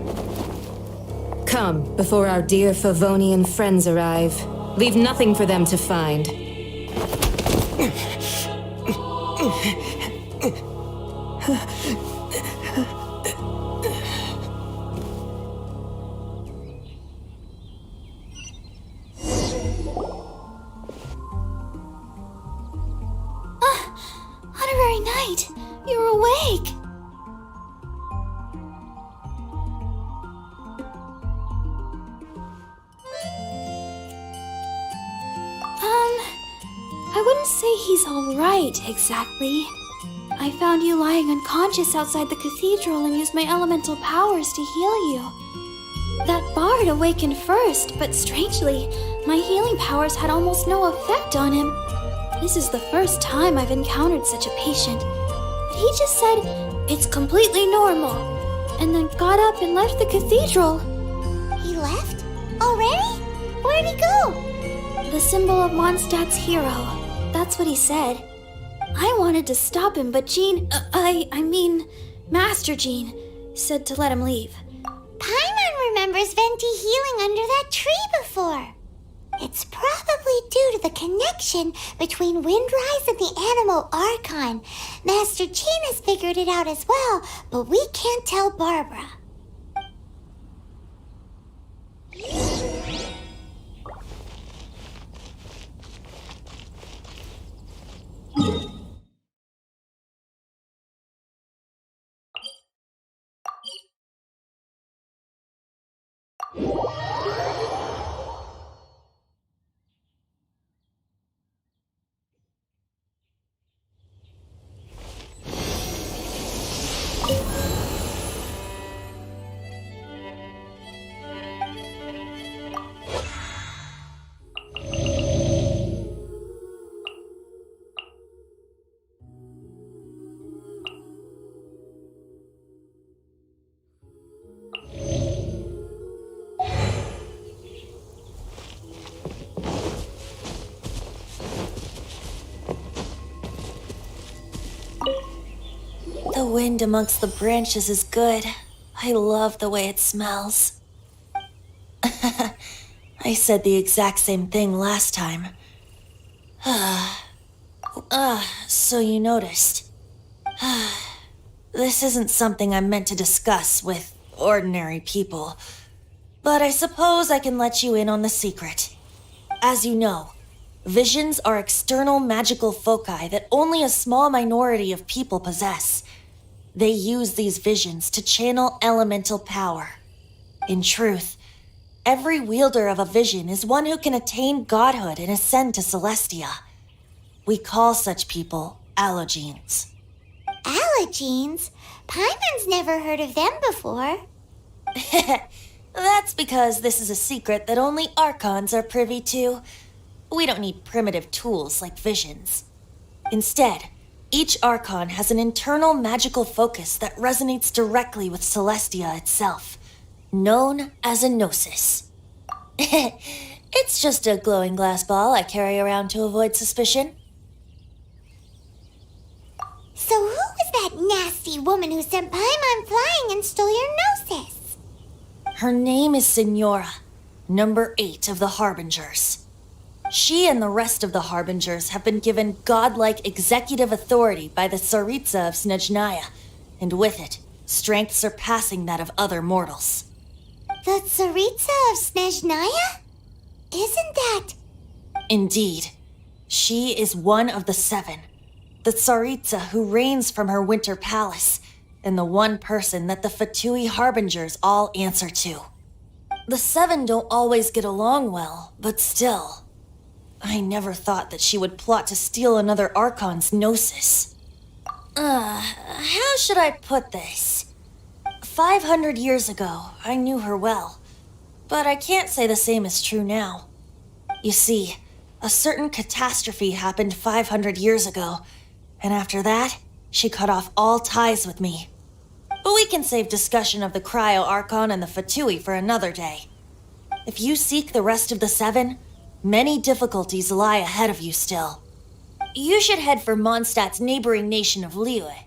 Come, before our dear Favonian friends arrive. Leave nothing for them to find. Honorary Knight, you're awake. I wouldn't say he's alright, exactly. I found you lying unconscious outside the cathedral and used my elemental powers to heal you. That bard awakened first, but strangely, my healing powers had almost no effect on him. This is the first time I've encountered such a patient. But he just said, it's completely normal, and then got up and left the cathedral. He left? Already? Where'd he go? The symbol of Mondstadt's hero. That's what he said. I wanted to stop him, but Master Jean, said to let him leave. Paimon remembers Venti healing under that tree before. It's probably due to the connection between Windrise and the Animal Archon. Master Jean has figured it out as well, but we can't tell Barbara. The wind amongst the branches is good. I love the way it smells. I said the exact same thing last time. So you noticed. This isn't something I'm meant to discuss with ordinary people, but I suppose I can let you in on the secret. As you know, visions are external magical foci that only a small minority of people possess. They use these visions to channel elemental power. In truth, every wielder of a vision is one who can attain godhood and ascend to Celestia. We call such people allogenes. Allogenes? Paimon's never heard of them before. That's because this is a secret that only Archons are privy to. We don't need primitive tools like visions. Instead, each Archon has an internal magical focus that resonates directly with Celestia itself, known as a gnosis. It's just a glowing glass ball I carry around to avoid suspicion. So who was that nasty woman who sent Paimon flying and stole your gnosis? Her name is Signora. number 8 of the Harbingers. She and the rest of the Harbingers have been given godlike executive authority by the Tsaritsa of Snezhnaya, and with it, strength surpassing that of other mortals. The Tsaritsa of Snezhnaya? Isn't that... Indeed. She is one of the 7, the Tsaritsa who reigns from her winter palace, and the one person that the Fatui Harbingers all answer to. The 7 don't always get along well, but still. I never thought that she would plot to steal another Archon's Gnosis. How should I put this? 500 years ago, I knew her well, but I can't say the same is true now. You see, a certain catastrophe happened 500 years ago, and after that, she cut off all ties with me. But we can save discussion of the Cryo Archon and the Fatui for another day. If you seek the rest of the 7, many difficulties lie ahead of you still. You should head for Mondstadt's neighboring nation of Liyue.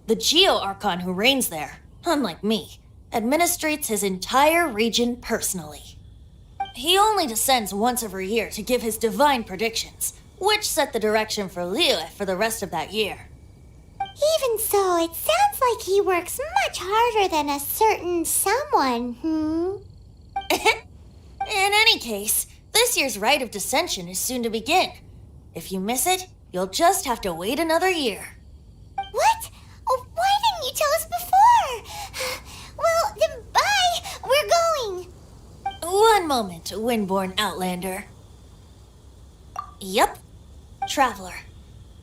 The Geo-Archon who reigns there, unlike me, administrates his entire region personally. He only descends once every year to give his divine predictions, which set the direction for Liyue for the rest of that year. Even so, it sounds like he works much harder than a certain someone, In any case, this year's Rite of Descension is soon to begin. If you miss it, you'll just have to wait another year. What? Oh, why didn't you tell us before? Well, then bye! We're going! One moment, Windborn Outlander. Yep, Traveler.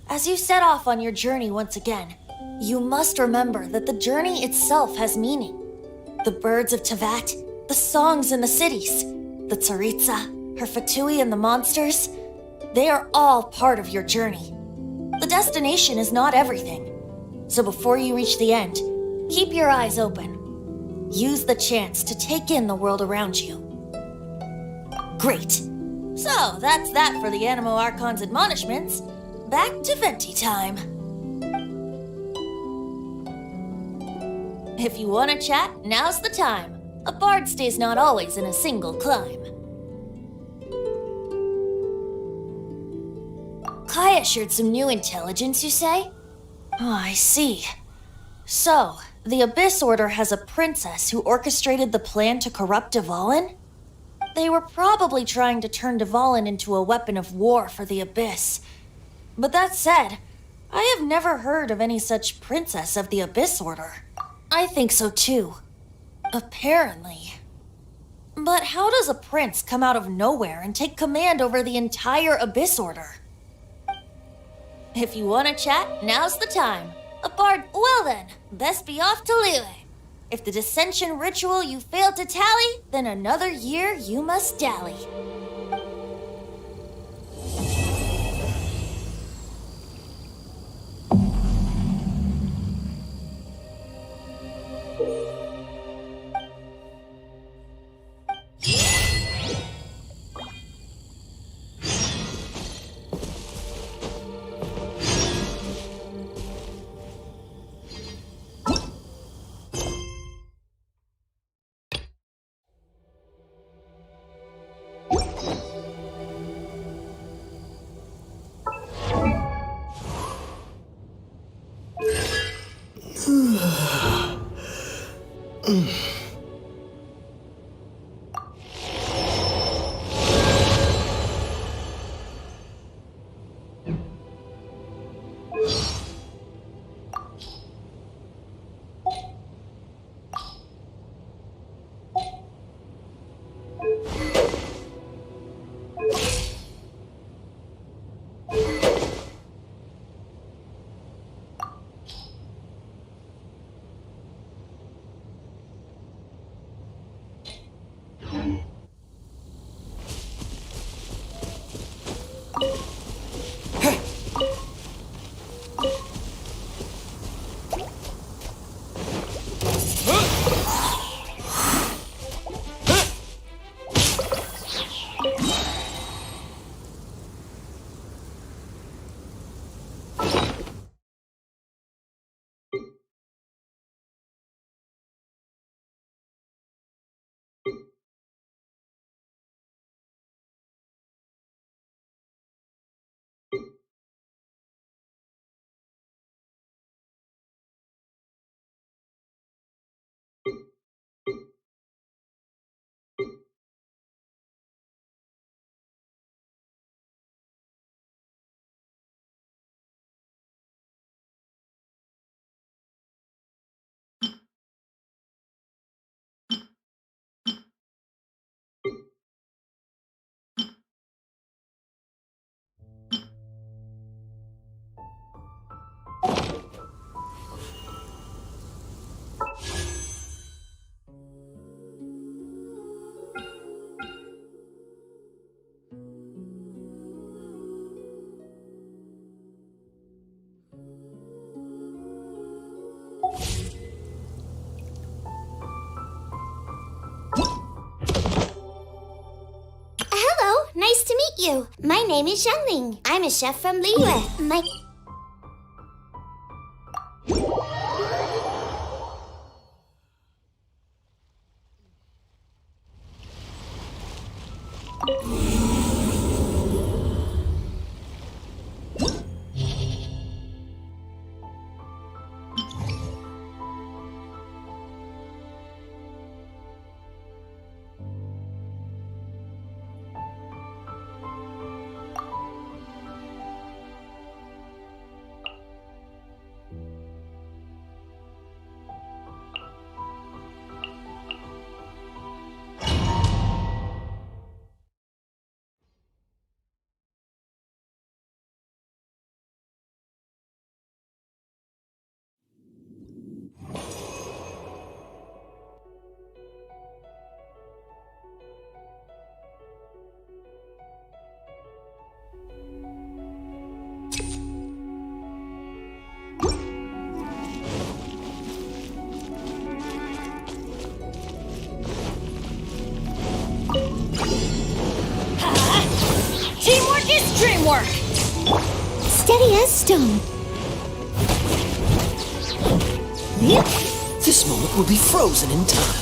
As you set off on your journey once again, you must remember that the journey itself has meaning. The birds of Tevat, the songs in the cities, the Tsaritsa, her Fatui and the monsters, they are all part of your journey. The destination is not everything. So before you reach the end, keep your eyes open. Use the chance to take in the world around you. Great. So that's that for the Animo Archon's admonishments. Back to Venti time. If you want to chat, now's the time. A bard stays not always in a single clime. Kaya shared some new intelligence, you say? Oh, I see. So, the Abyss Order has a princess who orchestrated the plan to corrupt Dvalin? They were probably trying to turn Dvalin into a weapon of war for the Abyss. But that said, I have never heard of any such princess of the Abyss Order. I think so too. Apparently. But how does a prince come out of nowhere and take command over the entire Abyss Order? If you want to chat, now's the time. A bard, well then, best be off to Liyue. If the dissension ritual you failed to tally, then another year you must dally. Nice to meet you. My name is Xiangling. I'm a chef from Liyue. My... Teamwork is dreamwork! Steady as stone. This moment will be frozen in time.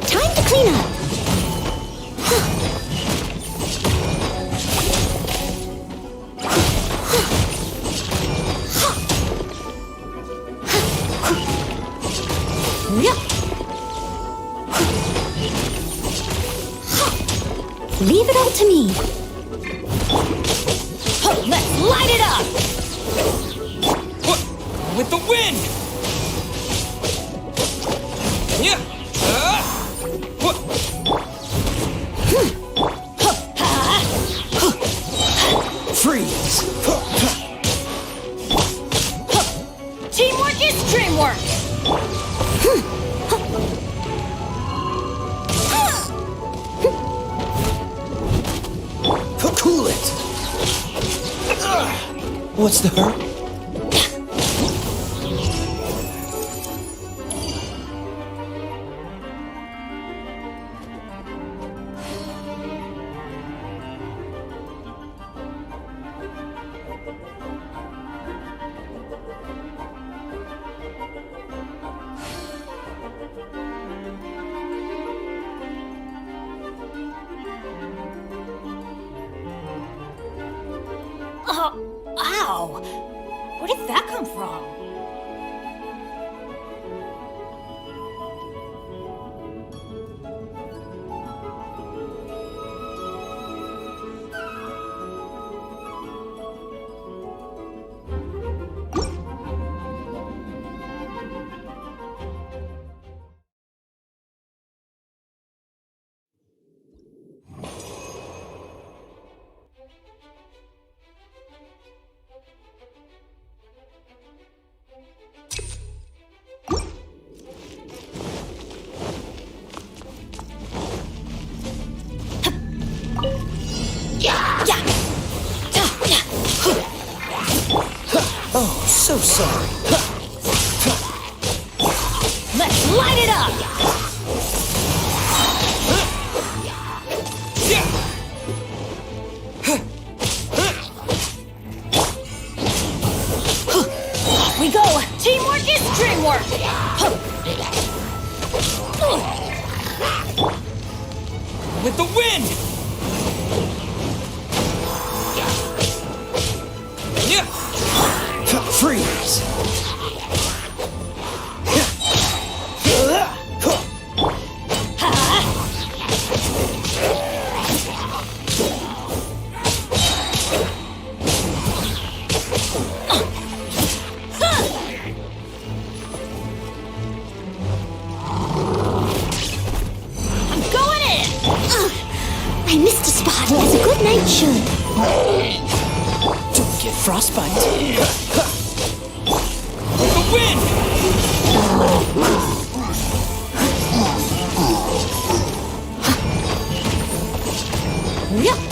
Time to clean up. Leave it all to me. Let's light it up! With the wind! Yeah! Freeze! Teamwork is dreamwork! Cool it! What's the hurry? Ow! Where did that come from? Oh, so sorry. Let's light it up! Off we go! Teamwork is dreamwork! With the wind! Freeze! I missed a spot, as a good knight should. Don't get frostbite. With the wind! Yep.